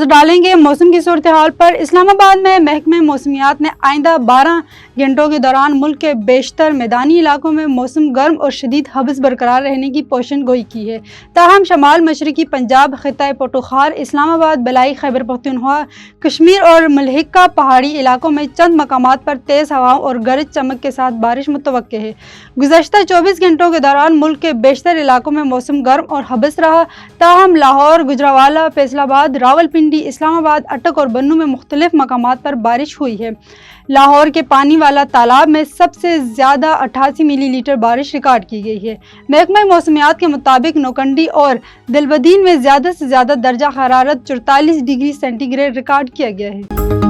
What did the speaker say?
نظر ڈالیں گے موسم کی صورتحال پر۔ اسلام آباد میں محکمہ موسمیات نے آئندہ 12 گھنٹوں کے دوران ملک کے بیشتر میدانی علاقوں میں موسم گرم اور شدید حبس برقرار رہنے کی پیشن گوئی کی ہے، تاہم شمال مشرقی پنجاب، خطہ پٹوخار، اسلام آباد، بلائی خیبر پختونخوا، کشمیر اور ملحقہ پہاڑی علاقوں میں چند مقامات پر تیز ہواؤں اور گرج چمک کے ساتھ بارش متوقع ہے۔ گزشتہ 24 گھنٹوں کے دوران ملک کے بیشتر علاقوں میں موسم گرم اور حبس رہا، تاہم لاہور، گجرانوالہ، فیصل آباد، راولپنڈی، اسلام آباد، اٹک اور بنوں میں مختلف مقامات پر بارش ہوئی ہے۔ لاہور کے پانی والا تالاب میں سب سے زیادہ 88 ملی لیٹر بارش ریکارڈ کی گئی ہے۔ محکمہ موسمیات کے مطابق نوکنڈی اور دلبدین میں زیادہ سے زیادہ درجہ حرارت 44 ڈگری سینٹی گریڈ ریکارڈ کیا گیا ہے۔